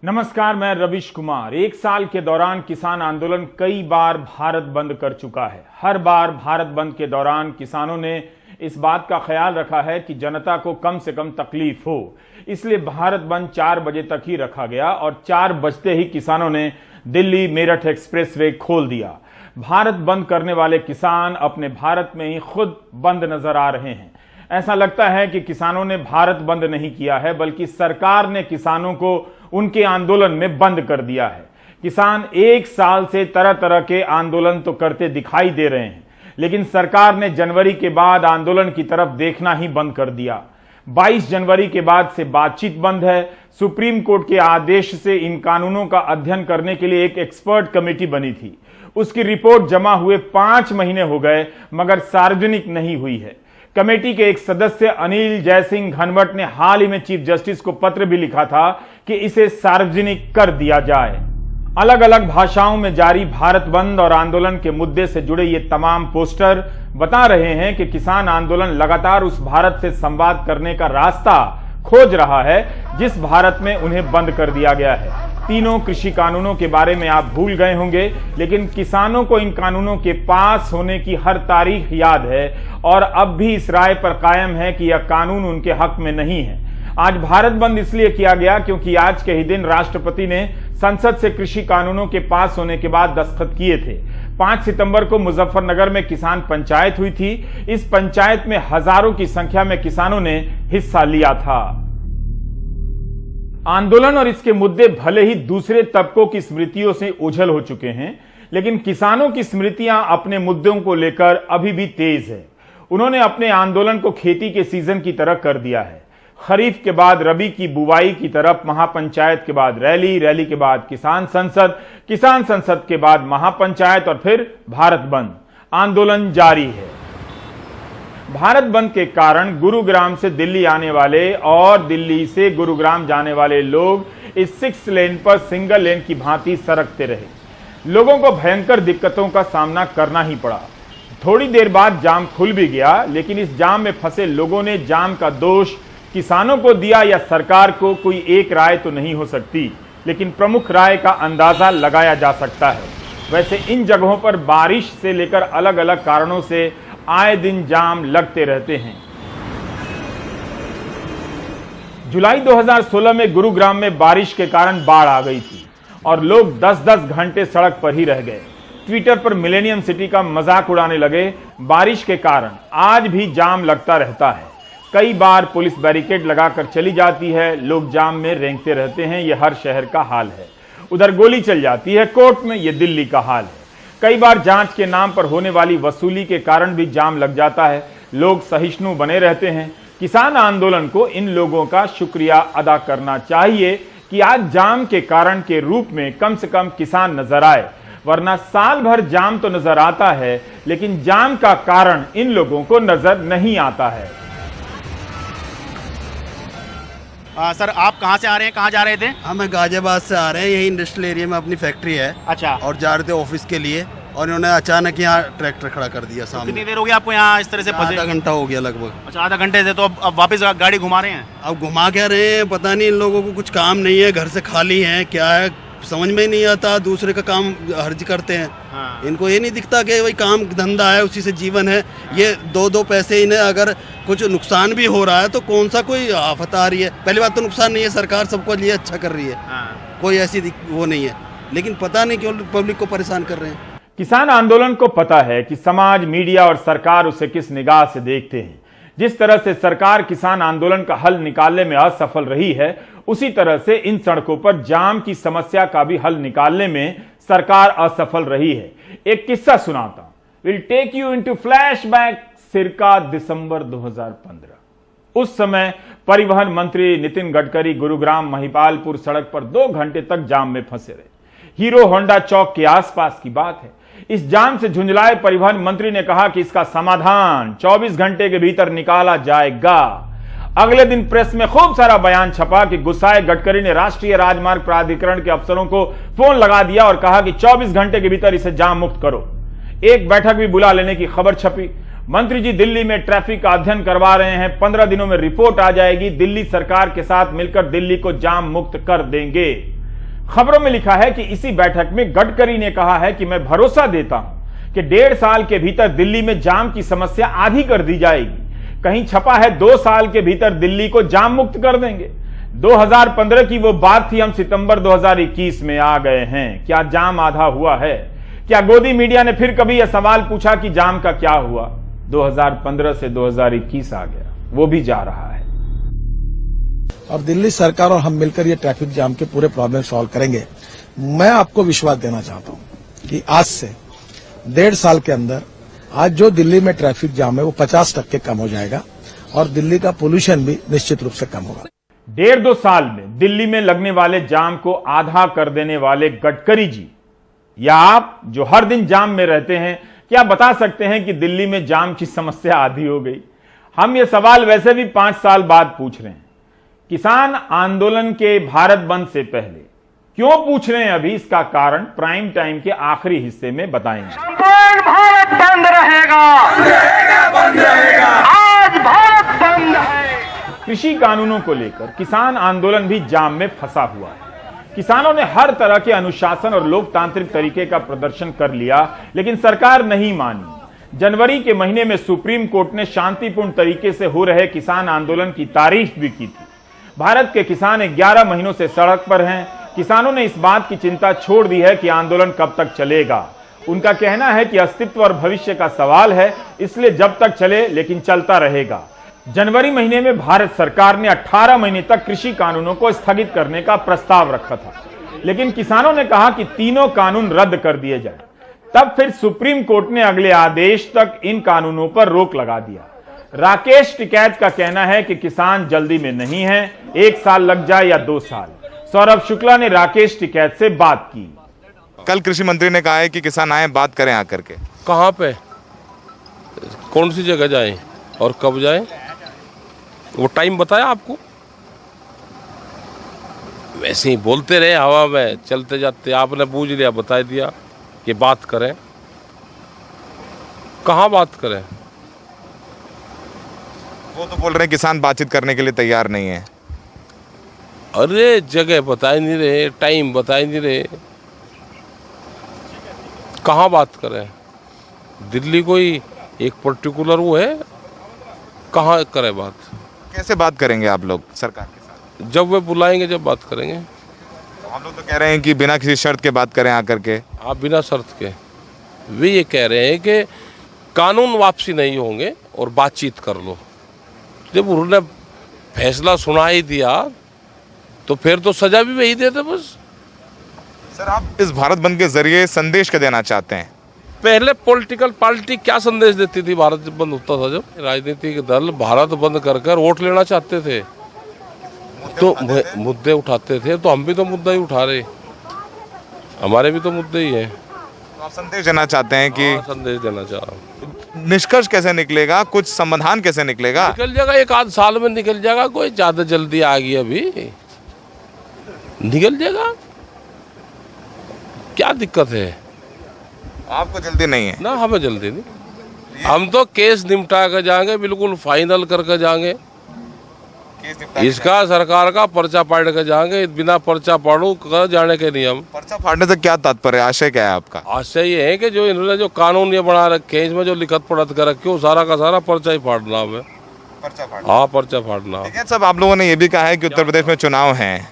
नमस्कार, मैं रविश कुमार। एक साल के दौरान किसान आंदोलन कई बार भारत बंद कर चुका है। हर बार भारत बंद के दौरान किसानों ने इस बात का ख्याल रखा है कि जनता को कम से कम तकलीफ हो, इसलिए भारत बंद 4 बजे तक ही रखा गया और 4 बजते ही किसानों ने दिल्ली मेरठ एक्सप्रेसवे खोल दिया। भारत बंद करने वाले किसान अपने भारत में ही खुद बंद नजर आ रहे हैं। ऐसा लगता है कि किसानों ने भारत बंद नहीं किया है, बल्कि सरकार ने किसानों को उनके आंदोलन में बंद कर दिया है। किसान एक साल से तरह तरह के आंदोलन तो करते दिखाई दे रहे हैं, लेकिन सरकार ने जनवरी के बाद आंदोलन की तरफ देखना ही बंद कर दिया। 22 जनवरी के बाद से बातचीत बंद है। सुप्रीम कोर्ट के आदेश से इन कानूनों का अध्ययन करने के लिए एक एक्सपर्ट कमेटी बनी थी। उसकी रिपोर्ट जमा हुए 5 महीने हो गए, मगर सार्वजनिक नहीं हुई है। कमेटी के एक सदस्य अनिल जयसिंह घनवट ने हाल ही में चीफ जस्टिस को पत्र भी लिखा था कि इसे सार्वजनिक कर दिया जाए। अलग अलग भाषाओं में जारी भारत बंद और आंदोलन के मुद्दे से जुड़े ये तमाम पोस्टर बता रहे हैं कि किसान आंदोलन लगातार उस भारत से संवाद करने का रास्ता खोज रहा है जिस भारत में उन्हें बंद कर दिया गया है। तीनों कृषि कानूनों के बारे में आप भूल गए होंगे, लेकिन किसानों को इन कानूनों के पास होने की हर तारीख याद है और अब भी इस राय पर कायम है कि यह कानून उनके हक में नहीं है। आज भारत बंद इसलिए किया गया क्योंकि आज के ही दिन राष्ट्रपति ने संसद से कृषि कानूनों के पास होने के बाद दस्तखत किए थे। 5 सितंबर को मुजफ्फरनगर में किसान पंचायत हुई थी। इस पंचायत में हजारों की संख्या में किसानों ने हिस्सा लिया था। आंदोलन और इसके मुद्दे भले ही दूसरे तबकों की स्मृतियों से ओझल हो चुके हैं, लेकिन किसानों की स्मृतियां अपने मुद्दों को लेकर अभी भी तेज है। उन्होंने अपने आंदोलन को खेती के सीजन की तरह कर दिया है। खरीफ के बाद रबी की बुवाई की तरफ महापंचायत के बाद रैली, रैली के बाद किसान संसद, किसान संसद के बाद महापंचायत और फिर भारत बंद। आंदोलन जारी है। भारत बंद के कारण गुरुग्राम से दिल्ली आने वाले और दिल्ली से गुरुग्राम जाने वाले लोग इस 6 लेन पर सिंगल लेन की भांति सड़कते रहे। लोगों को भयंकर दिक्कतों का सामना करना ही पड़ा। थोड़ी देर बाद जाम खुल भी गया, लेकिन इस जाम में फंसे लोगों ने जाम का दोष किसानों को दिया या सरकार को। कोई एक राय तो नहीं हो सकती, लेकिन प्रमुख राय का अंदाजा लगाया जा सकता है। वैसे इन जगहों पर बारिश से लेकर अलग अलग कारणों से आए दिन जाम लगते रहते हैं। जुलाई 2016 में गुरुग्राम में बारिश के कारण बाढ़ आ गई थी और लोग 10-10 घंटे सड़क पर ही रह गए। ट्विटर पर मिलेनियम सिटी का मजाक उड़ाने लगे। बारिश के कारण आज भी जाम लगता रहता है। कई बार पुलिस बैरिकेड लगाकर चली जाती है, लोग जाम में रेंगते रहते हैं। यह हर शहर का हाल है। उधर गोली चल जाती है कोर्ट में, यह दिल्ली का हाल है। कई बार जांच के नाम पर होने वाली वसूली के कारण भी जाम लग जाता है। लोग सहिष्णु बने रहते हैं। किसान आंदोलन को इन लोगों का शुक्रिया अदा करना चाहिए कि आज जाम के कारण के रूप में कम से कम किसान नजर आए, वरना साल भर जाम तो नजर आता है, लेकिन जाम का कारण इन लोगों को नजर नहीं आता है। सर, आप कहाँ से आ रहे हैं, कहाँ जा रहे थे? हमें गाजियाबाद से आ रहे हैं। यही इंडस्ट्रियल एरिया में अपनी फैक्ट्री है। अच्छा। और जा रहे थे ऑफिस के लिए और इन्होंने अचानक यहाँ ट्रैक्टर खड़ा कर दिया सामने। कितनी देर हो गई आपको यहाँ इस तरह से फंसे? आधा घंटा हो गया लगभग। अच्छा, आधा घंटे से। तो अब वापस गाड़ी घुमा रहे हैं? अब घुमा क्या रहे हैं पता नहीं। इन लोगों को कुछ काम नहीं है, घर से खाली है, क्या है समझ में नहीं आता। दूसरे का काम हर्ज करते हैं। हाँ। इनको ये नहीं दिखता कि भाई काम धंधा है, उसी से जीवन है। ये 2-2 पैसे इन्हें अगर कुछ नुकसान भी हो रहा है तो कौन सा कोई आफत आ रही है। पहली बात तो नुकसान नहीं है, सरकार सबको लिए अच्छा कर रही है। हाँ। कोई ऐसी वो नहीं है, लेकिन पता नहीं क्यों पब्लिक को परेशान कर रहे हैं। किसान आंदोलन को पता है कि समाज, मीडिया और सरकार उसे किस निगाह से देखते हैं। जिस तरह से सरकार किसान आंदोलन का हल निकालने में असफल रही है, उसी तरह से इन सड़कों पर जाम की समस्या का भी हल निकालने में सरकार असफल रही है। एक किस्सा सुनाता हूं। Will take you into flashback circa December 2015। उस समय परिवहन मंत्री नितिन गडकरी गुरुग्राम महिपालपुर सड़क पर 2 घंटे तक जाम में फंसे रहे। हीरो होंडा चौक के आसपास की बात है। इस जाम से झुंझलाए परिवहन मंत्री ने कहा कि इसका समाधान 24 घंटे के भीतर निकाला जाएगा। अगले दिन प्रेस में खूब सारा बयान छपा कि गुस्साए गडकरी ने राष्ट्रीय राजमार्ग प्राधिकरण के अफसरों को फोन लगा दिया और कहा कि 24 घंटे के भीतर इसे जाम मुक्त करो। एक बैठक भी बुला लेने की खबर छपी। मंत्री जी दिल्ली में ट्रैफिक का अध्ययन करवा रहे हैं, 15 दिनों में रिपोर्ट आ जाएगी, दिल्ली सरकार के साथ मिलकर दिल्ली को जाम मुक्त कर देंगे। खबरों में लिखा है कि इसी बैठक में गडकरी ने कहा है कि मैं भरोसा देता हूं कि 1.5 साल के भीतर दिल्ली में जाम की समस्या आधी कर दी जाएगी। कहीं छपा है 2 साल के भीतर दिल्ली को जाम मुक्त कर देंगे। 2015 की वो बात थी, हम सितंबर 2021 में आ गए हैं। क्या जाम आधा हुआ है? क्या गोदी मीडिया ने फिर कभी यह सवाल पूछा कि जाम का क्या हुआ? 2015 से 2021 आ गया, वो भी जा रहा है। और दिल्ली सरकार और हम मिलकर ये ट्रैफिक जाम के पूरे प्रॉब्लम सॉल्व करेंगे। मैं आपको विश्वास देना चाहता हूं कि आज से 1.5 साल के अंदर आज जो दिल्ली में ट्रैफिक जाम है वो 50% कम हो जाएगा और दिल्ली का पोल्यूशन भी निश्चित रूप से कम होगा। 1.5-2 साल में दिल्ली में लगने वाले जाम को आधा कर देने वाले गडकरी जी, या आप जो हर दिन जाम में रहते हैं, क्या बता सकते हैं कि दिल्ली में जाम की समस्या आधी हो गई? हम ये सवाल वैसे भी 5 साल बाद पूछ रहे हैं। किसान आंदोलन के भारत बंद से पहले क्यों पूछ रहे हैं अभी, इसका कारण प्राइम टाइम के आखिरी हिस्से में बताएंगे। संपूर्ण भारत बंद रहेगा, बंद रहेगा। आज भारत बंद है। कृषि कानूनों को लेकर किसान आंदोलन भी जाम में फंसा हुआ है। किसानों ने हर तरह के अनुशासन और लोकतांत्रिक तरीके का प्रदर्शन कर लिया, लेकिन सरकार नहीं मानी। जनवरी के महीने में सुप्रीम कोर्ट ने शांतिपूर्ण तरीके से हो रहे किसान आंदोलन की तारीफ भी की थी। भारत के किसान 11 महीनों से सड़क पर हैं। किसानों ने इस बात की चिंता छोड़ दी है कि आंदोलन कब तक चलेगा। उनका कहना है कि अस्तित्व और भविष्य का सवाल है, इसलिए जब तक चले लेकिन चलता रहेगा। जनवरी महीने में भारत सरकार ने 18 महीने तक कृषि कानूनों को स्थगित करने का प्रस्ताव रखा था, लेकिन किसानों ने कहा कि तीनों कानून रद्द कर दिए जाए। तब फिर सुप्रीम कोर्ट ने अगले आदेश तक इन कानूनों पर रोक लगा दिया। राकेश टिकैत का कहना है कि किसान जल्दी में नहीं है, 1 साल लग जाए या 2 साल। सौरभ शुक्ला ने राकेश टिकैत से बात की। कल कृषि मंत्री ने कहा है कि किसान आए, बात करें आकर के। कहाँ पे, कौन सी जगह जाएं और कब जाएं, वो टाइम बताया आपको? वैसे ही बोलते रहे हवा में, चलते जाते। आपने पूछ लिया, बता दिया कि बात करें। कहाँ बात करें? वो तो बोल रहे हैं किसान बातचीत करने के लिए तैयार नहीं है। अरे जगह बता ही नहीं रहे, टाइम बता ही नहीं रहे, कहाँ बात करें? दिल्ली कोई एक पर्टिकुलर वो है, कहाँ करें बात? कैसे बात करेंगे आप लोग सरकार के साथ? जब वे बुलाएंगे जब बात करेंगे। हम लोग तो कह रहे हैं कि बिना किसी शर्त के बात करें आकर के। आप बिना शर्त के, वे ये कह रहे हैं कि कानून वापसी नहीं होंगे और बातचीत कर लो। जब उन्होंने फैसला सुना ही दिया तो फिर तो सजा भी वही देते बस। सर, आप इस भारत बंद के जरिए संदेश क्या देना चाहते हैं? पहले पॉलिटिकल पार्टी क्या संदेश देती थी भारत जब बंद होता था? जब राजनीतिक दल भारत बंद कर कर वोट लेना चाहते थे तो मुद्दे उठाते थे, तो हम भी तो मुद्दा ही उठा रहे, हमारे भी तो मुद्दे ही हैं। तो आप संदेश देना चाहते हैं कि संदेश देना चाह रहा हूँ। निष्कर्ष कैसे निकलेगा, कुछ समाधान कैसे निकलेगा? निकल जाएगा, 1 आध साल में निकल जाएगा। कोई ज्यादा जल्दी आ गई, अभी निकल जाएगा, क्या दिक्कत है? आपको जल्दी नहीं है? ना, हमें जल्दी नहीं। हम तो केस निपटा कर जाएंगे, बिल्कुल फाइनल करके जाएंगे। इसका सरकार का पर्चा फाड़ कर जाएंगे, बिना पर्चा फाड़ू कर जाने के नियम। पर्चा फाड़ने से क्या तात्पर्य, आशय क्या है आपका? आशय ये है कि जो इन्होंने जो कानून ये बना रखे हैं, इसमें जो लिखत पढ़त कर रखे हो, सारा का सारा पर्चा ही फाड़ना हमें। पर्चा फाड़ना? हाँ, पर्चा फाड़ना। ठीक है साहब, आप लोगों ने ये भी कहा है कि उत्तर प्रदेश में चुनाव है,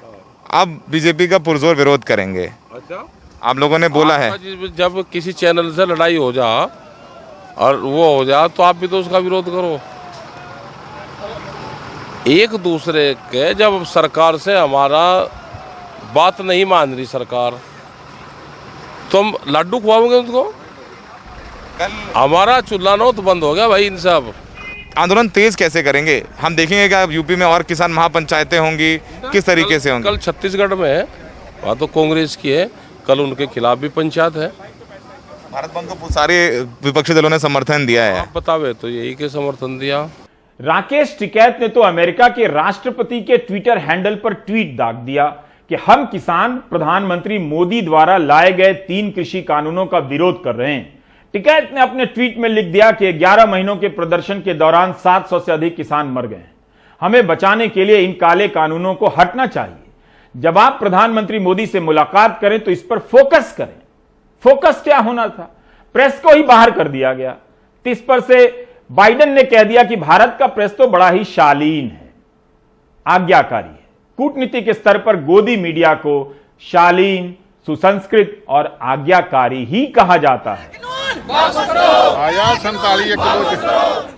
आप बीजेपी का पुरजोर विरोध करेंगे। अच्छा, आप लोगों ने बोला है जब किसी चैनल से लड़ाई हो जा और वो हो जा तो आप भी तो उसका विरोध करो। एक दूसरे के, जब सरकार से हमारा बात नहीं मान रही सरकार, तो हम लड्डू खुआओगे उनको? कल हमारा चूल्हा नौ तो बंद हो गया भाई। इन सब आंदोलन तेज कैसे करेंगे? हम देखेंगे कि यूपी में और किसान महापंचायतें होंगी, किस तरीके से होंगी? कल छत्तीसगढ़ में है, वहाँ तो कांग्रेस की है, कल उनके खिलाफ भी पंचायत है। भारत बंद को सारे विपक्षी दलों ने समर्थन दिया है। आप बतावे तो यही के समर्थन दिया। राकेश टिकैत ने तो अमेरिका के राष्ट्रपति के ट्विटर हैंडल पर ट्वीट दाग दिया कि हम किसान प्रधानमंत्री मोदी द्वारा लाए गए 3 कृषि कानूनों का विरोध कर रहे हैं। टिकैत ने अपने ट्वीट में लिख दिया कि 11 महीनों के प्रदर्शन के दौरान 700 से अधिक किसान मर गए हैं। हमें बचाने के लिए इन काले कानूनों को हटना चाहिए। जब आप प्रधानमंत्री मोदी से मुलाकात करें तो इस पर फोकस करें। फोकस क्या होना था? प्रेस को ही बाहर कर दिया गया। इस पर से बाइडेन ने कह दिया कि भारत का प्रेस तो बड़ा ही शालीन है, आज्ञाकारी है। कूटनीतिक स्तर पर गोदी मीडिया को शालीन, सुसंस्कृत और आज्ञाकारी ही कहा जाता है।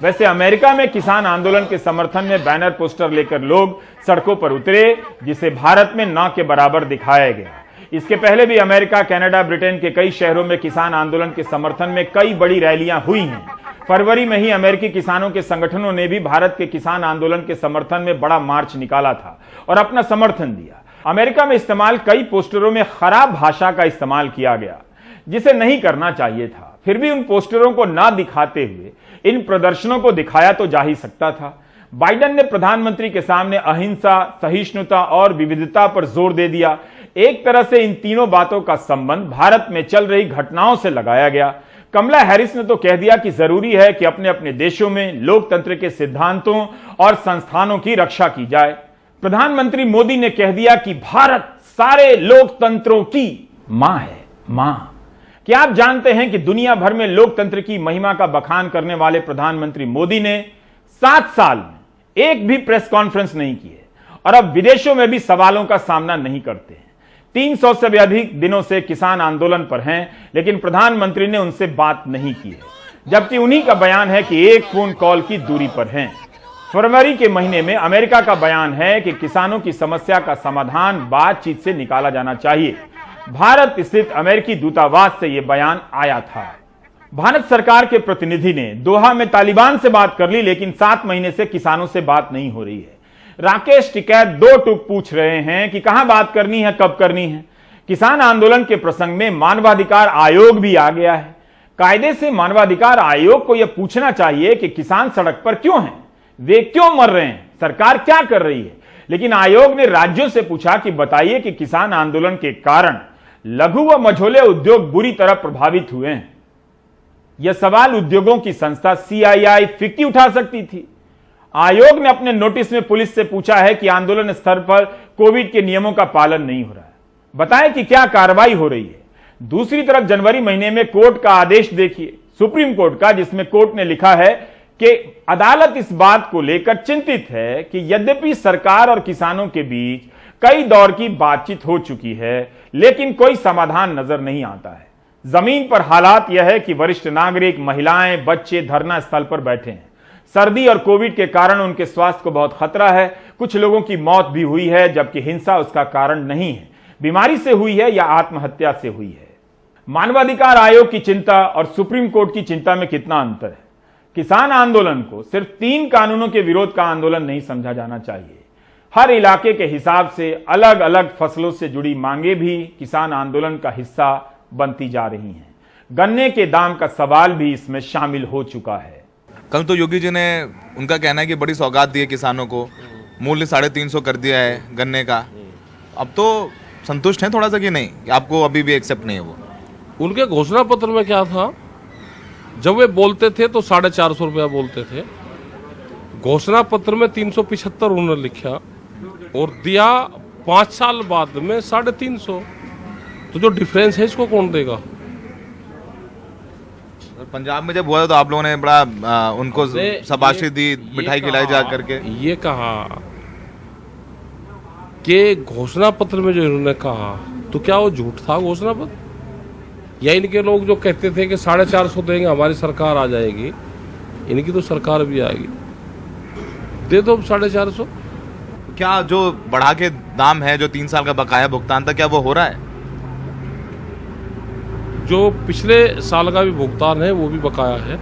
वैसे अमेरिका में किसान आंदोलन के समर्थन में बैनर पोस्टर लेकर लोग सड़कों पर उतरे, जिसे भारत में न के बराबर दिखाया गया। इसके पहले भी अमेरिका, कनाडा, ब्रिटेन के कई शहरों में किसान आंदोलन के समर्थन में कई बड़ी रैलियां हुई हैं। फरवरी में ही अमेरिकी किसानों के संगठनों ने भी भारत के किसान आंदोलन के समर्थन में बड़ा मार्च निकाला था और अपना समर्थन दिया। अमेरिका में इस्तेमाल कई पोस्टरों में खराब भाषा का इस्तेमाल किया गया, जिसे नहीं करना चाहिए था। फिर भी उन पोस्टरों को ना दिखाते हुए इन प्रदर्शनों को दिखाया तो जा ही सकता था। बाइडेन ने प्रधानमंत्री के सामने अहिंसा, सहिष्णुता और विविधता पर जोर दे दिया। एक तरह से इन तीनों बातों का संबंध भारत में चल रही घटनाओं से लगाया गया। कमला हैरिस ने तो कह दिया कि जरूरी है कि अपने अपने देशों में लोकतंत्र के सिद्धांतों और संस्थानों की रक्षा की जाए। प्रधानमंत्री मोदी ने कह दिया कि भारत सारे लोकतंत्रों की मां है, मां। क्या आप जानते हैं कि दुनिया भर में लोकतंत्र की महिमा का बखान करने वाले प्रधानमंत्री मोदी ने 7 साल में एक भी प्रेस कॉन्फ्रेंस नहीं की है और अब विदेशों में भी सवालों का सामना नहीं करते हैं। 300 से भी अधिक दिनों से किसान आंदोलन पर हैं, लेकिन प्रधानमंत्री ने उनसे बात नहीं की है, जबकि उन्हीं का बयान है कि एक फोन कॉल की दूरी पर हैं। फरवरी के महीने में अमेरिका का बयान है कि किसानों की समस्या का समाधान बातचीत से निकाला जाना चाहिए। भारत स्थित अमेरिकी दूतावास से यह बयान आया था। भारत सरकार के प्रतिनिधि ने दोहा में तालिबान से बात कर ली, लेकिन 7 महीने से किसानों से बात नहीं हो रही है। राकेश टिकैत 2 टूक पूछ रहे हैं कि कहां बात करनी है, कब करनी है। किसान आंदोलन के प्रसंग में मानवाधिकार आयोग भी आ गया है। कायदे से मानवाधिकार आयोग को यह पूछना चाहिए कि किसान सड़क पर क्यों हैं, वे क्यों मर रहे हैं, सरकार क्या कर रही है। लेकिन आयोग ने राज्यों से पूछा कि बताइए कि किसान आंदोलन के कारण लघु व मझोले उद्योग बुरी तरह प्रभावित हुए हैं। यह सवाल उद्योगों की संस्था CII फिक्की उठा सकती थी। आयोग ने अपने नोटिस में पुलिस से पूछा है कि आंदोलन स्तर पर कोविड के नियमों का पालन नहीं हो रहा है, बताएं कि क्या कार्रवाई हो रही है। दूसरी तरफ जनवरी महीने में कोर्ट का आदेश देखिए, सुप्रीम कोर्ट का, जिसमें कोर्ट ने लिखा है कि अदालत इस बात को लेकर चिंतित है कि यद्यपि सरकार और किसानों के बीच कई दौर की बातचीत हो चुकी है, लेकिन कोई समाधान नजर नहीं आता है। जमीन पर हालात यह है कि वरिष्ठ नागरिक, महिलाएं, बच्चे धरना स्थल पर बैठे हैं। सर्दी और कोविड के कारण उनके स्वास्थ्य को बहुत खतरा है। कुछ लोगों की मौत भी हुई है, जबकि हिंसा उसका कारण नहीं है, बीमारी से हुई है या आत्महत्या से हुई है। मानवाधिकार आयोग की चिंता और सुप्रीम कोर्ट की चिंता में कितना अंतर है। किसान आंदोलन को सिर्फ 3 कानूनों के विरोध का आंदोलन नहीं समझा जाना चाहिए। हर इलाके के हिसाब से अलग अलग फसलों से जुड़ी मांगे भी किसान आंदोलन का हिस्सा बनती जा रही हैं। गन्ने के दाम का सवाल भी इसमें शामिल हो चुका है। कल तो योगी जी ने, उनका कहना है कि बड़ी सौगात दी है किसानों को, मूल्य 350 कर दिया है गन्ने का। अब तो संतुष्ट हैं थोड़ा सा कि नहीं, आपको अभी भी एक्सेप्ट नहीं है वो? उनके घोषणा पत्र में क्या था, जब वे बोलते थे तो 450 रुपया बोलते थे। घोषणा पत्र में 375 उन्होंने लिखा और दिया 5 साल बाद में 350। तो जो डिफरेंस है इसको कौन देगा? पंजाब में जब हुआ तो आप लोगों ने बड़ा उनको शाबाशी दी, मिठाई खिलाई जा करके। ये कहा कि घोषणा पत्र में जो इन्होंने कहा, तो क्या वो झूठ था घोषणा पत्र? या इनके लोग जो कहते थे कि 450 देंगे हमारी सरकार आ जाएगी, इनकी तो सरकार भी आएगी, दे दो 450। क्या जो बढ़ा के दाम है, जो 3 साल का बकाया भुगतान था, क्या वो हो रहा है? जो पिछले साल का भी भुगतान है वो भी बकाया है,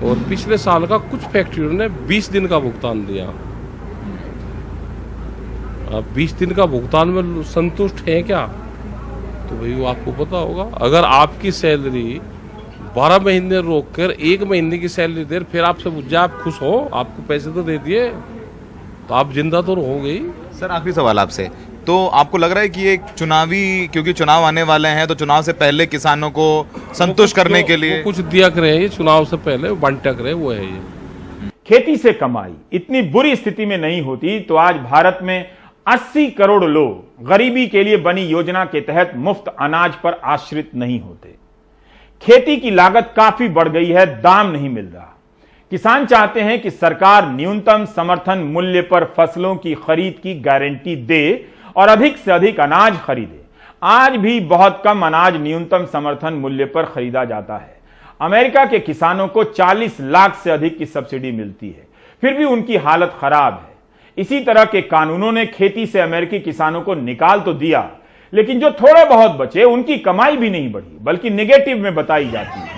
और पिछले साल का कुछ फैक्ट्रियों ने 20 दिन का भुगतान दिया। अब 20 दिन का भुगतान में संतुष्ट है क्या? तो भाई वो आपको पता होगा। अगर आपकी सैलरी 12 महीने रोक कर 1 महीने की सैलरी दे, फिर आपसे पूछ जाए आप खुश हो, आपको पैसे तो दे दिए, तो आप जिंदा तो हो गई। सर आखिरी सवाल आपसे, तो आपको लग रहा है कि ये चुनावी, क्योंकि चुनाव आने वाले हैं, तो चुनाव से पहले किसानों को संतुष्ट करने के लिए कुछ दिया करे, ये चुनाव से पहले बांटा करे, वो है ये। खेती से कमाई इतनी बुरी स्थिति में नहीं होती तो आज भारत में 80 करोड़ लोग गरीबी के लिए बनी योजना के तहत मुफ्त अनाज पर आश्रित नहीं होते। खेती की लागत काफी बढ़ गई है, दाम नहीं मिल रहा। किसान चाहते हैं कि सरकार न्यूनतम समर्थन मूल्य पर फसलों की खरीद की गारंटी दे और अधिक से अधिक अनाज खरीदे। आज भी बहुत कम अनाज न्यूनतम समर्थन मूल्य पर खरीदा जाता है। अमेरिका के किसानों को 40 लाख से अधिक की सब्सिडी मिलती है, फिर भी उनकी हालत खराब है। इसी तरह के कानूनों ने खेती से अमेरिकी किसानों को निकाल तो दिया, लेकिन जो थोड़े बहुत बचे उनकी कमाई भी नहीं बढ़ी, बल्कि नेगेटिव में बताई जाती है।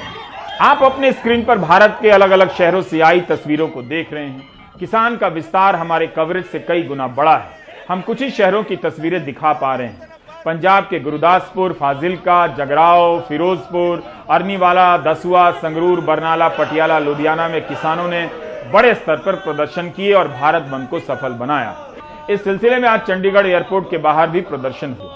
आप अपने स्क्रीन पर भारत के अलग अलग शहरों से आई तस्वीरों को देख रहे हैं। किसान का विस्तार हमारे कवरेज से कई गुना बड़ा है। हम कुछ ही शहरों की तस्वीरें दिखा पा रहे हैं। पंजाब के गुरदासपुर, फाजिलका, जगराओ, फिरोजपुर, अरनीवाला, दसुआ, संगरूर, बरनाला, पटियाला, लुधियाना में किसानों ने बड़े स्तर पर प्रदर्शन किए और भारत बंद को सफल बनाया। इस सिलसिले में आज चंडीगढ़ एयरपोर्ट के बाहर भी प्रदर्शन हुआ।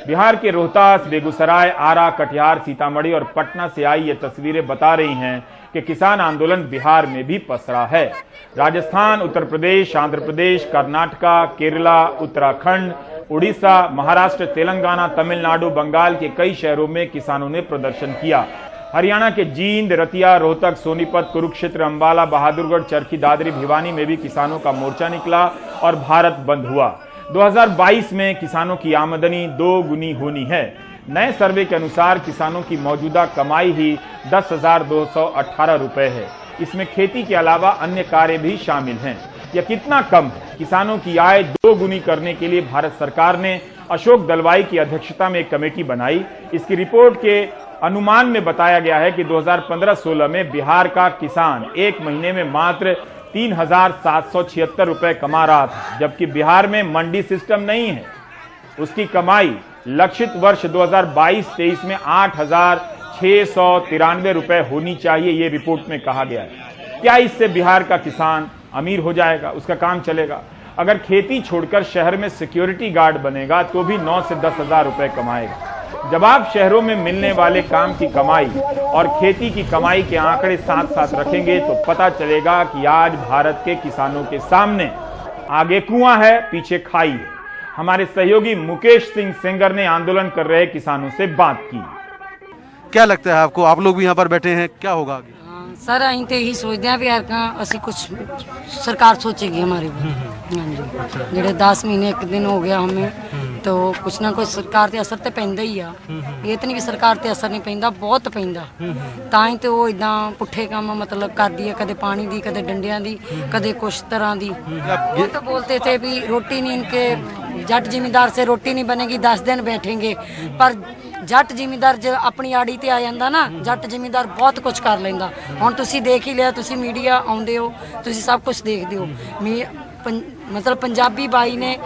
बिहार के रोहतास, बेगूसराय, आरा, कटिहार, सीतामढ़ी और पटना से आई ये तस्वीरें बता रही हैं कि किसान आंदोलन बिहार में भी पसरा है। राजस्थान, उत्तर प्रदेश, आंध्र प्रदेश, कर्नाटका, केरला, उत्तराखंड, उड़ीसा, महाराष्ट्र, तेलंगाना, तमिलनाडु, बंगाल के कई शहरों में किसानों ने प्रदर्शन किया। हरियाणा के जींद, रतिया, रोहतक, सोनीपत, कुरुक्षेत्र, अंबाला, बहादुरगढ़, चरखी दादरी, भिवानी में भी किसानों का मोर्चा निकला और भारत बंद हुआ। 2022 में किसानों की आमदनी 2 गुनी होनी है। नए सर्वे के अनुसार किसानों की मौजूदा कमाई ही 10,218 रुपए है। इसमें खेती के अलावा अन्य कार्य भी शामिल हैं। यह कितना कम है? किसानों की आय 2 गुनी करने के लिए भारत सरकार ने अशोक दलवाई की अध्यक्षता में एक कमेटी बनाई। इसकी रिपोर्ट के अनुमान में बताया गया है कि 2015-16 में बिहार का किसान एक महीने में मात्र 3,776 रुपए कमा रहा था, जबकि बिहार में मंडी सिस्टम नहीं है। उसकी कमाई लक्षित वर्ष 2022-23 में 8,693 रुपए होनी चाहिए, ये रिपोर्ट में कहा गया है। क्या इससे बिहार का किसान अमीर हो जाएगा? उसका काम चलेगा? अगर खेती छोड़कर शहर में सिक्योरिटी गार्ड बनेगा तो भी 9 से 10 हजार रुपए कमाएगा। जब आप शहरों में मिलने वाले काम की कमाई और खेती की कमाई के आंकड़े साथ साथ रखेंगे तो पता चलेगा कि आज भारत के किसानों के सामने आगे कुआं है, पीछे खाई है। हमारे सहयोगी मुकेश सिंह सेंगर ने आंदोलन कर रहे किसानों से बात की। क्या लगता है आपको? आप लोग भी यहाँ पर बैठे हैं, क्या होगा आगे? सर ਅਸੀਂ ਤੇ ਇਹੀ ਸੋਚਦੇ ਆ ਵੀ ਯਾਰ ਅਸੀਂ ਕੁਝ सरकार सोचेगी हमारे हाँ जी। ਜਿਹੜੇ 10 ਮਹੀਨੇ ਇੱਕ ਦਿਨ ਹੋ ਗਿਆ हमें तो कुछ ना कुछ सरकार ਤੇ असर ਤੇ ਪੈਂਦਾ ਹੀ ਆ। ਇਹ ਤਾਂ ਨਹੀਂ ਕਿ ਸਰਕਾਰ ਤੇ असर नहीं ਪੈਂਦਾ, ਬਹੁਤ ਪੈਂਦਾ। ਤਾਂ ਹੀ ਤੇ ਉਹ ਇਦਾਂ ਪੁੱਠੇ ਕੰਮ मतलब ਕਰਦੀ ਹੈ, ਕਦੇ ਪਾਣੀ ਦੀ, ਕਦੇ ਡੰਡਿਆਂ ਦੀ, ਕਦੇ ਕੁछ तरह ਦੀ। वो तो बोलते थे भी रोटी नहीं इनके जट जिमीदार से रोटी नहीं बनेगी, 10 दिन बैठेंगे। पर जट जिमीदार जो अपनी आड़ी ते आ जाता ना, जट जिमीदार बहुत कुछ कर लेंदा। हुण तुसी देख ही लिया, तुसी मीडिया आउंदे हो, तुसी सब कुछ देखते हो। मतलब पंजाबी बाई ने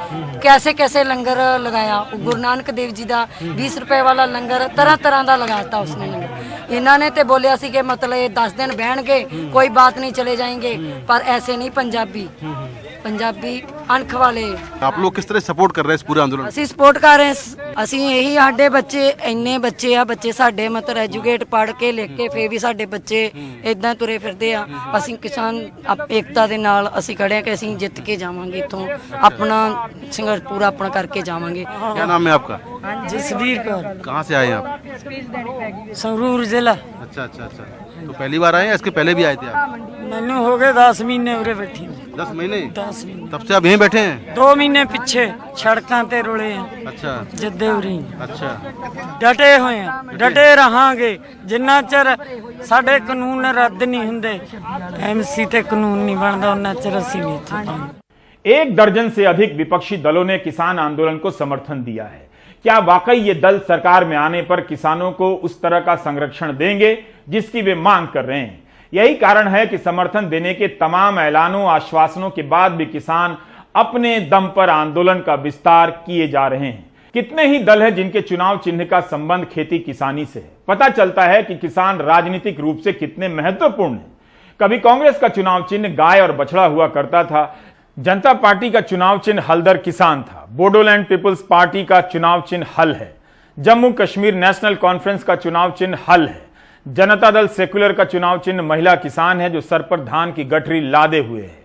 कैसे कैसे लंगर लगाया। गुरु नानक देव जी का 20 रुपए वाला लंगर तरह तरह का लगाता उसने लंगर। इन्होंने तो बोलिया सी कि मतलब ये 10 दिन बहनगे, कोई बात नहीं, चले जाएंगे। पर ऐसे नहीं पंजाबी, पंजाबी अणख वाले। आप लोग किस तरह सपोर्ट कर रहे हैं इस पूरे आंदोलन? ਅਸੀਂ ਸਪੋਰਟ ਕਰ ਰਹੇ ਹਾਂ। ਅਸੀਂ ਇਹੀ ਸਾਡੇ ਬੱਚੇ ਇੰਨੇ ਬੱਚੇ ਆ, ਬੱਚੇ ਸਾਡੇ ਮਤਲਬ ਐਜੂਕੇਟ ਪੜ੍ਹ ਕੇ ਲਿਖ ਕੇ ਫੇਰ ਵੀ ਸਾਡੇ ਬੱਚੇ ਇਦਾਂ ਤੁਰੇ ਫਿਰਦੇ ਆ। ਅਸੀਂ ਕਿਸਾਨ ਏਕਤਾ ਦੇ ਨਾਲ ਅਸੀਂ ਖੜੇ ਆ ਕਿ ਅਸੀਂ ਜਿੱਤ ਕੇ ਜਾਵਾਂਗੇ, ਇੱਥੋਂ ਆਪਣਾ ਸੰਘਰਸ਼ ਪੂਰਾ ਆਪਣਾ ਕਰਕੇ ਜਾਵਾਂਗੇ। क्या नाम है आपका? ਜਸਵੀਰ ਕੌਰ, कहाँ से आए हैं आप? ਸੰਗਰੂਰ ਜ਼ਿਲ੍ਹਾ। अच्छा अच्छा अच्छा, तो पहली बार आए हैं? इसके पहले भी आए थे आप? ਮੈਨੂੰ ਹੋ ਗਏ 10 ਮਹੀਨੇ ਉਰੇ ਬੈਠੀ। 10 महीने? 10 ਮਹੀਨੇ। तब से आप यहीं बैठे हैं? 2 ਮਹੀਨੇ ਪਿੱਛੇ ਸੜਕਾਂ ਤੇ ਰੁਲੇ ਆ, अच्छा ਜਿੱਦੇ ਉਰੀ अच्छा। ਡਟੇ ਹੋਏ ਆ, ਡਟੇ ਰਹਾਂਗੇ ਜਿੰਨਾ ਚਿਰ ਸਾਡੇ ਕਾਨੂੰਨ ਰੱਦ ਨਹੀਂ ਹੁੰਦੇ, ਐਮਸੀ ਤੇ ਕਾਨੂੰਨ ਨਹੀਂ ਬਣਦਾ, ਉਹਨਾਂ ਚਿਰ ਅਸੀਂ ਨਹੀਂ ਇੱਥੇ ਪਾਉਂਦੇ। एक दर्जन से अधिक विपक्षी दलों ने किसान आंदोलन को समर्थन दिया है। क्या वाकई ये दल सरकार में आने पर किसानों को उस तरह का संरक्षण देंगे जिसकी वे मांग कर रहे हैं? यही कारण है कि समर्थन देने के तमाम ऐलानों, आश्वासनों के बाद भी किसान अपने दम पर आंदोलन का विस्तार किए जा रहे हैं। कितने ही दल हैं जिनके चुनाव चिन्ह का संबंध खेती किसानी से है। पता चलता है कि किसान राजनीतिक रूप से कितने महत्वपूर्ण हैं। कभी कांग्रेस का चुनाव चिन्ह गाय और बछड़ा हुआ करता था, जनता पार्टी का चुनाव चिन्ह हलदर किसान था, बोडोलैंड पीपल्स पार्टी का चुनाव चिन्ह हल है, जम्मू कश्मीर नेशनल कॉन्फ्रेंस का चुनाव चिन्ह हल है, जनता दल सेक्युलर का चुनाव चिन्ह महिला किसान है जो सर पर धान की गठरी लादे हुए है।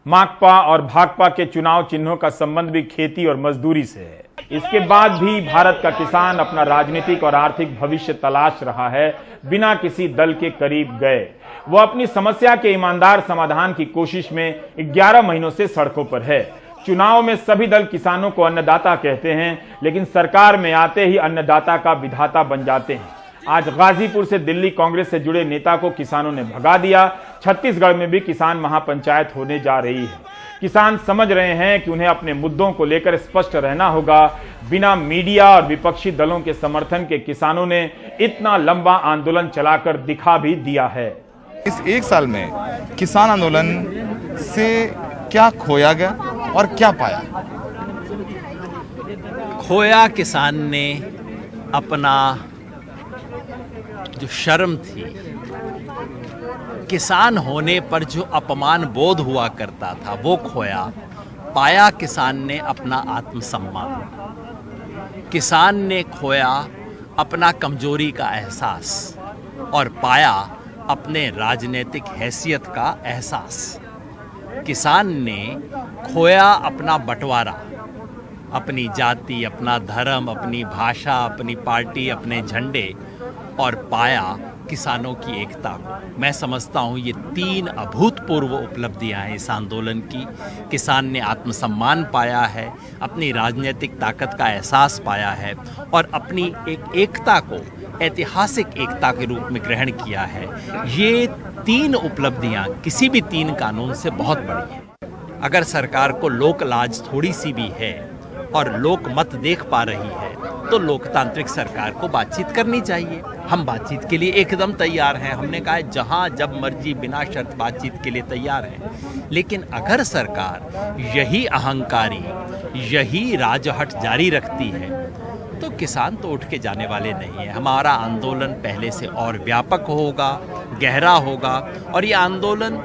माकपा और भाकपा के चुनाव चिन्हों का संबंध भी खेती और मजदूरी से है। इसके बाद भी भारत का किसान अपना राजनीतिक और आर्थिक भविष्य तलाश रहा है, बिना किसी दल के करीब गए। वो अपनी समस्या के ईमानदार समाधान की कोशिश में 11 महीनों से सड़कों पर है। चुनाव में सभी दल किसानों को अन्नदाता कहते हैं, लेकिन सरकार में आते ही अन्नदाता का विधाता बन जाते हैं। आज गाजीपुर से दिल्ली कांग्रेस से जुड़े नेता को किसानों ने भगा दिया। छत्तीसगढ़ में भी किसान महापंचायत होने जा रही है। किसान समझ रहे हैं कि उन्हें अपने मुद्दों को लेकर स्पष्ट रहना होगा। बिना मीडिया और विपक्षी दलों के समर्थन के किसानों ने इतना लंबा आंदोलन चलाकर दिखा भी दिया है। इस एक साल में किसान आंदोलन से क्या खोया गया और क्या पाया? खोया किसान ने अपना जो शर्म थी, किसान होने पर जो अपमान बोध हुआ करता था वो खोया। पाया किसान ने अपना आत्मसम्मान। किसान ने खोया अपना कमजोरी का एहसास और पाया अपने राजनीतिक हैसियत का एहसास। किसान ने खोया अपना बंटवारा, अपनी जाति, अपना धर्म, अपनी भाषा, अपनी पार्टी, अपने झंडे, और पाया किसानों की एकता को। मैं समझता हूँ ये 3 अभूतपूर्व उपलब्धियाँ हैं इस आंदोलन की। किसान ने आत्मसम्मान पाया है, अपनी राजनीतिक ताकत का एहसास पाया है और अपनी एक एकता को ऐतिहासिक एकता के रूप में ग्रहण किया है। ये 3 उपलब्धियाँ किसी भी 3 कानून से बहुत बड़ी हैं। अगर सरकार को लोक लाज थोड़ी सी भी है और लोक मत देख पा रही है तो लोकतांत्रिक सरकार को बातचीत करनी चाहिए। हम बातचीत के लिए एकदम तैयार हैं। हमने कहा है जहां जब मर्जी बिना शर्त बातचीत के लिए तैयार हैं। लेकिन अगर सरकार यही अहंकारी, यही राजहट जारी रखती है तो किसान तो उठ के जाने वाले नहीं है। हमारा आंदोलन पहले से और व्यापक होगा, गहरा होगा और ये आंदोलन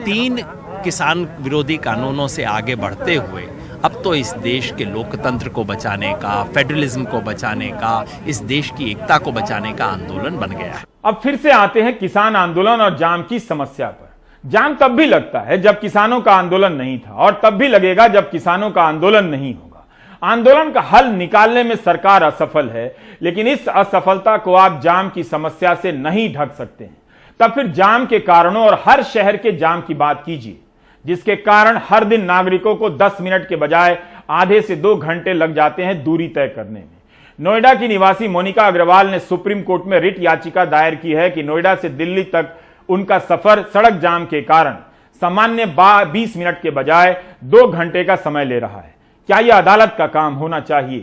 3 किसान विरोधी कानूनों से आगे बढ़ते हुए अब तो इस देश के लोकतंत्र को बचाने का, फेडरलिज्म को बचाने का, इस देश की एकता को बचाने का आंदोलन बन गया है। अब फिर से आते हैं किसान आंदोलन और जाम की समस्या पर। जाम तब भी लगता है जब किसानों का आंदोलन नहीं था और तब भी लगेगा जब किसानों का आंदोलन नहीं होगा। आंदोलन का हल निकालने में सरकार असफल है, लेकिन इस असफलता को आप जाम की समस्या से नहीं ढक सकते हैं। तब फिर जाम के कारणों और हर शहर के जाम की बात कीजिए, जिसके कारण हर दिन नागरिकों को 10 मिनट के बजाय आधे से 2 घंटे लग जाते हैं दूरी तय करने में। नोएडा की निवासी मोनिका अग्रवाल ने सुप्रीम कोर्ट में रिट याचिका दायर की है कि नोएडा से दिल्ली तक उनका सफर सड़क जाम के कारण सामान्य 20 मिनट के बजाय 2 घंटे का समय ले रहा है। क्या यह अदालत का काम होना चाहिए?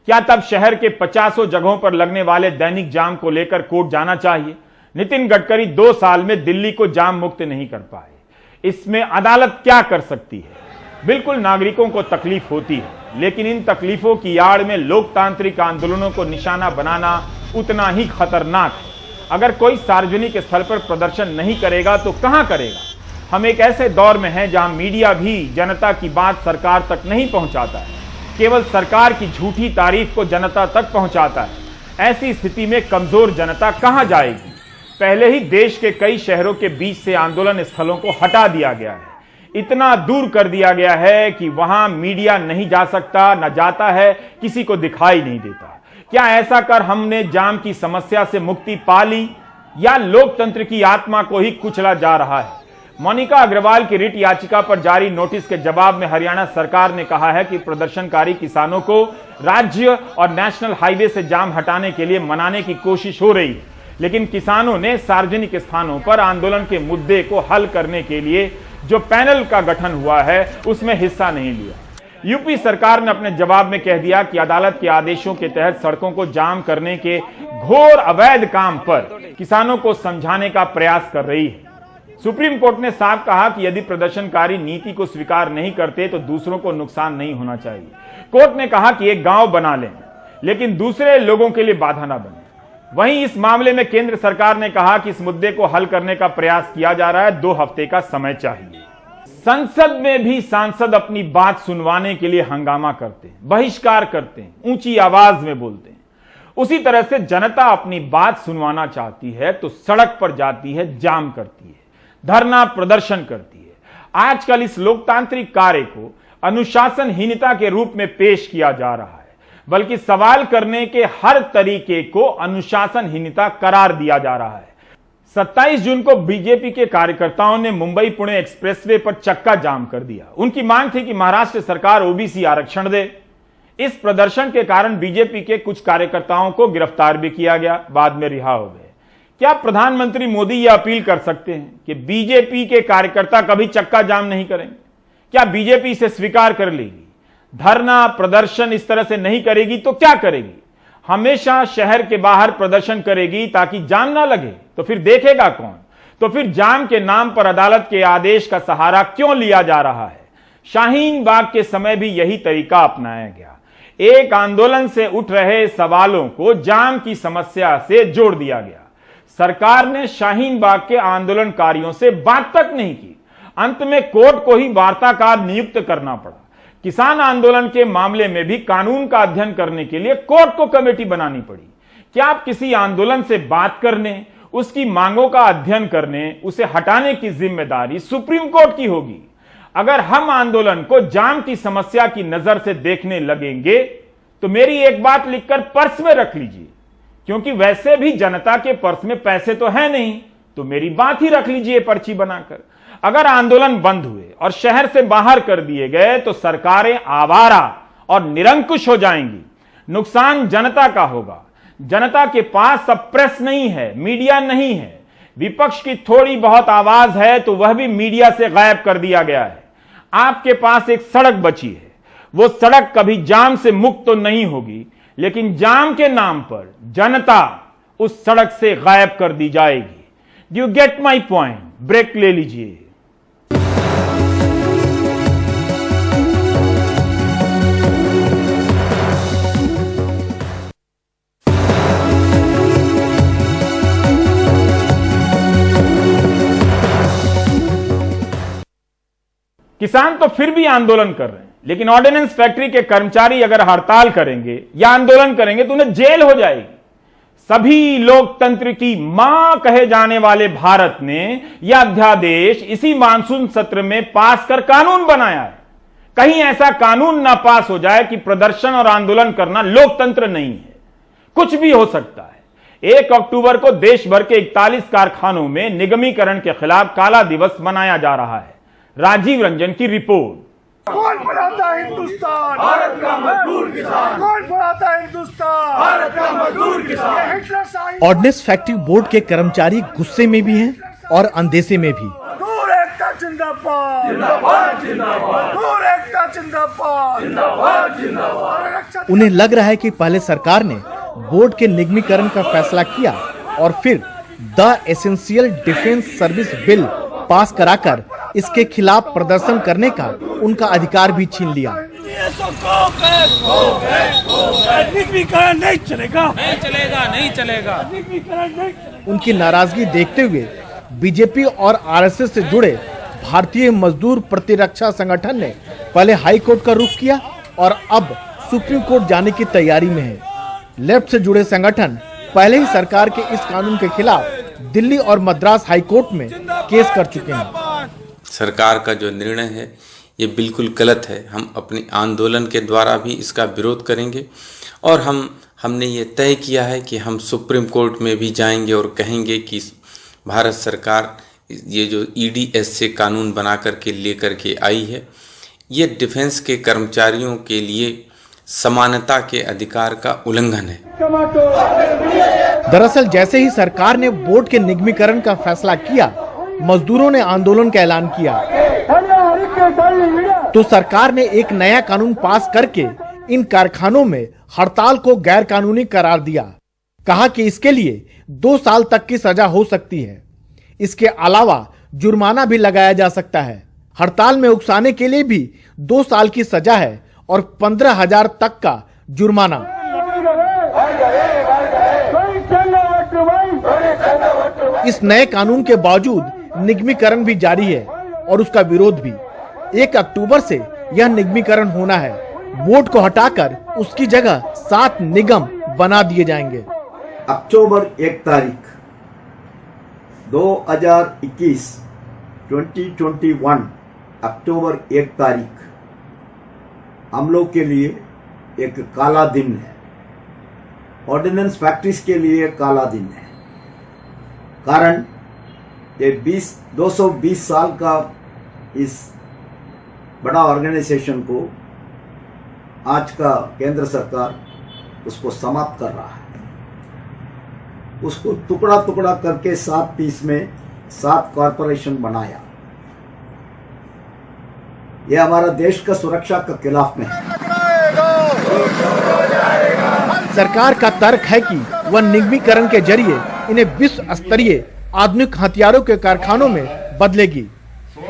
क्या तब शहर के 50 जगहों पर लगने वाले दैनिक जाम को लेकर कोर्ट जाना चाहिए? नितिन गडकरी 2 साल में दिल्ली को जाम मुक्त नहीं कर पाए। इसमें अदालत क्या कर सकती है? बिल्कुल नागरिकों को तकलीफ होती है, लेकिन इन तकलीफों की आड़ में लोकतांत्रिक आंदोलनों को निशाना बनाना उतना ही खतरनाक है। अगर कोई सार्वजनिक स्थल पर प्रदर्शन नहीं करेगा तो कहां करेगा? हम एक ऐसे दौर में हैं जहां मीडिया भी जनता की बात सरकार तक नहीं पहुंचाता है, केवल सरकार की झूठी तारीफ को जनता तक पहुंचाता है। ऐसी स्थिति में कमजोर जनता कहां जाएगी? पहले ही देश के कई शहरों के बीच से आंदोलन स्थलों को हटा दिया गया है। इतना दूर कर दिया गया है कि वहां मीडिया नहीं जा सकता, न जाता है, किसी को दिखाई नहीं देता। क्या ऐसा कर हमने जाम की समस्या से मुक्ति पा ली या लोकतंत्र की आत्मा को ही कुचला जा रहा है? मोनिका अग्रवाल की रिट याचिका पर जारी नोटिस के जवाब में हरियाणा सरकार ने कहा है कि प्रदर्शनकारी किसानों को राज्य और नेशनल हाईवे से जाम हटाने के लिए मनाने की कोशिश हो रही है, लेकिन किसानों ने सार्वजनिक स्थानों पर आंदोलन के मुद्दे को हल करने के लिए जो पैनल का गठन हुआ है उसमें हिस्सा नहीं लिया। यूपी सरकार ने अपने जवाब में कह दिया कि अदालत के आदेशों के तहत सड़कों को जाम करने के घोर अवैध काम पर किसानों को समझाने का प्रयास कर रही है। सुप्रीम कोर्ट ने साफ कहा कि यदि प्रदर्शनकारी नीति को स्वीकार नहीं करते तो दूसरों को नुकसान नहीं होना चाहिए। कोर्ट ने कहा कि एक गांव बना लें, लेकिन दूसरे लोगों के लिए बाधा ना बने। वहीं इस मामले में केंद्र सरकार ने कहा कि इस मुद्दे को हल करने का प्रयास किया जा रहा है, 2 हफ्ते का समय चाहिए। संसद में भी सांसद अपनी बात सुनवाने के लिए हंगामा करते हैं, बहिष्कार करते हैं, ऊंची आवाज में बोलते हैं। उसी तरह से जनता अपनी बात सुनवाना चाहती है तो सड़क पर जाती है, जाम करती है, धरना प्रदर्शन करती है। आजकल इस लोकतांत्रिक कार्य को अनुशासनहीनता के रूप में पेश किया जा रहा है, बल्कि सवाल करने के हर तरीके को अनुशासनहीनता करार दिया जा रहा है। 27 जून को बीजेपी के कार्यकर्ताओं ने मुंबई पुणे एक्सप्रेसवे पर चक्का जाम कर दिया। उनकी मांग थी कि महाराष्ट्र सरकार ओबीसी आरक्षण दे। इस प्रदर्शन के कारण बीजेपी के कुछ कार्यकर्ताओं को गिरफ्तार भी किया गया, बाद में रिहा हो गए। क्या प्रधानमंत्री मोदी यह अपील कर सकते हैं कि बीजेपी के कार्यकर्ता कभी चक्का जाम नहीं करेंगे? क्या बीजेपी इसे स्वीकार कर लेगी? धरना प्रदर्शन इस तरह से नहीं करेगी तो क्या करेगी? हमेशा शहर के बाहर प्रदर्शन करेगी ताकि जाम ना लगे, तो फिर देखेगा कौन? तो फिर जाम के नाम पर अदालत के आदेश का सहारा क्यों लिया जा रहा है? शाहीन बाग के समय भी यही तरीका अपनाया गया। एक आंदोलन से उठ रहे सवालों को जाम की समस्या से जोड़ दिया गया। सरकार ने शाहीन बाग के आंदोलनकारियों से बात तक नहीं की। अंत में कोर्ट को ही वार्ताकार नियुक्त करना पड़ा। किसान आंदोलन के मामले में भी कानून का अध्ययन करने के लिए कोर्ट को कमेटी बनानी पड़ी। क्या आप किसी आंदोलन से बात करने, उसकी मांगों का अध्ययन करने, उसे हटाने की जिम्मेदारी सुप्रीम कोर्ट की होगी? अगर हम आंदोलन को जाम की समस्या की नजर से देखने लगेंगे तो मेरी एक बात लिखकर पर्स में रख लीजिए, क्योंकि वैसे भी जनता के पर्स में पैसे तो है नहीं, तो मेरी बात ही रख लीजिए पर्ची बनाकर। अगर आंदोलन बंद हुए और शहर से बाहर कर दिए गए तो सरकारें आवारा और निरंकुश हो जाएंगी। नुकसान जनता का होगा। जनता के पास अब प्रेस नहीं है, मीडिया नहीं है। विपक्ष की थोड़ी बहुत आवाज है तो वह भी मीडिया से गायब कर दिया गया है। आपके पास एक सड़क बची है। वो सड़क कभी जाम से मुक्त तो नहीं होगी, लेकिन जाम के नाम पर जनता उस सड़क से गायब कर दी जाएगी। Do you get my point? Break ले लीजिए। किसान तो फिर भी आंदोलन कर रहे हैं, लेकिन ऑर्डिनेंस फैक्ट्री के कर्मचारी अगर हड़ताल करेंगे या आंदोलन करेंगे तो उन्हें जेल हो जाएगी। सभी लोकतंत्र की मां कहे जाने वाले भारत ने यह अध्यादेश इसी मानसून सत्र में पास कर कानून बनाया है। कहीं ऐसा कानून ना पास हो जाए कि प्रदर्शन और आंदोलन करना लोकतंत्र नहीं है। कुछ भी हो सकता है। 1 अक्टूबर को देश भर के 41 कारखानों में निगमीकरण के खिलाफ काला दिवस मनाया जा रहा है। राजीव रंजन की रिपोर्ट। कौन बनाता हिंदुस्तान? भारत का मजदूर किसान। कौन बनाता हिंदुस्तान? भारत का मजदूर किसान। ऑर्डिनेंस फैक्ट्री बोर्ड के कर्मचारी गुस्से में भी हैं और अंदेशे में भी। दूर एकता जिंदाबाद, जिंदाबाद जिंदाबाद। दूर एकता जिंदाबाद, जिंदाबाद जिंदाबाद। उन्हें लग रहा है कि पहले सरकार ने बोर्ड के निगमीकरण का फैसला किया और फिर the essential defence service bill pass कराकर इसके खिलाफ प्रदर्शन करने का उनका अधिकार भी छीन लिया। नहीं चलेगा, नहीं चलेगा, नहीं चलेगा। उनकी नाराजगी देखते हुए बीजेपी और आरएसएस से जुड़े भारतीय मजदूर प्रतिरक्षा संगठन ने पहले हाई कोर्ट का रुख किया और अब सुप्रीम कोर्ट जाने की तैयारी में है। लेफ्ट से जुड़े संगठन पहले ही सरकार के इस कानून के खिलाफ दिल्ली और मद्रास हाई कोर्ट में केस कर चुके हैं। सरकार का जो निर्णय है ये बिल्कुल गलत है। हम अपने आंदोलन के द्वारा भी इसका विरोध करेंगे और हमने ये तय किया है कि हम सुप्रीम कोर्ट में भी जाएंगे और कहेंगे कि भारत सरकार ये जो EDS से कानून बना करके लेकर के आई है, ये डिफेंस के कर्मचारियों के लिए समानता के अधिकार का उल्लंघन है। दरअसल जैसे ही सरकार ने बोर्ड के निगमीकरण का फैसला किया, मजदूरों ने आंदोलन का ऐलान किया तो सरकार ने एक नया कानून पास करके इन कारखानों में हड़ताल को गैर कानूनी करार दिया। कहा कि इसके लिए 2 साल तक की सजा हो सकती है। इसके अलावा जुर्माना भी लगाया जा सकता है। हड़ताल में उकसाने के लिए भी 2 साल की सजा है और 15,000 तक का जुर्माना। इस नए कानून के बावजूद निगमीकरण भी जारी है और उसका विरोध भी। 1 अक्टूबर से यह निगमीकरण होना है। बोर्ड को हटाकर उसकी जगह 7 निगम बना दिए जाएंगे। अक्टूबर 1 तारीख 2021 2021 अक्टूबर 1 तारीख हम लोग के लिए एक काला दिन है। ऑर्डिनेंस फैक्ट्रीज के लिए काला दिन है, कारण ये 220 साल का इस बड़ा ऑर्गेनाइजेशन को आज का केंद्र सरकार उसको समाप्त कर रहा है। उसको टुकड़ा टुकड़ा करके 7 पीस में 7 कॉरपोरेशन बनाया। यह हमारा देश का सुरक्षा के खिलाफ में है। सरकार का तर्क है कि वह निगमीकरण के जरिए इन्हें विश्व स्तरीय आधुनिक हथियारों के कारखानों में बदलेगी।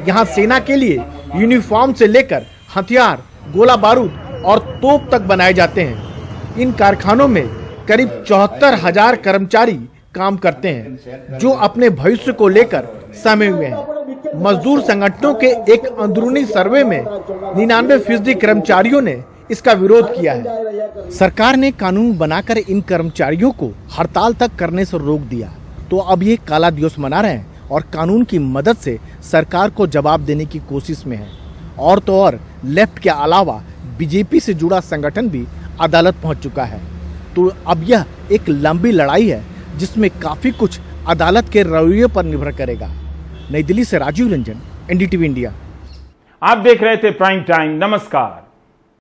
यहाँ सेना के लिए यूनिफॉर्म से लेकर हथियार, गोला बारूद और तोप तक बनाए जाते हैं। इन कारखानों में करीब 74,000 कर्मचारी काम करते हैं, जो अपने भविष्य को लेकर सहमे हुए हैं। मजदूर संगठनों के एक अंदरूनी सर्वे में 99% कर्मचारियों ने इसका विरोध किया है। सरकार ने कानून बनाकर इन कर्मचारियों को हड़ताल तक करने से रोक दिया, तो अब ये काला दिवस मना रहे हैं और कानून की मदद से सरकार को जवाब देने की कोशिश में है। और तो और लेफ्ट के अलावा बीजेपी से जुड़ा संगठन भी अदालत पहुंच चुका है। तो अब यह एक लंबी लड़ाई है, जिसमें काफी कुछ अदालत के रवैये पर निर्भर करेगा। नई दिल्ली से राजीव रंजन, एनडीटीवी इंडिया। आप देख रहे थे प्राइम टाइम। नमस्कार।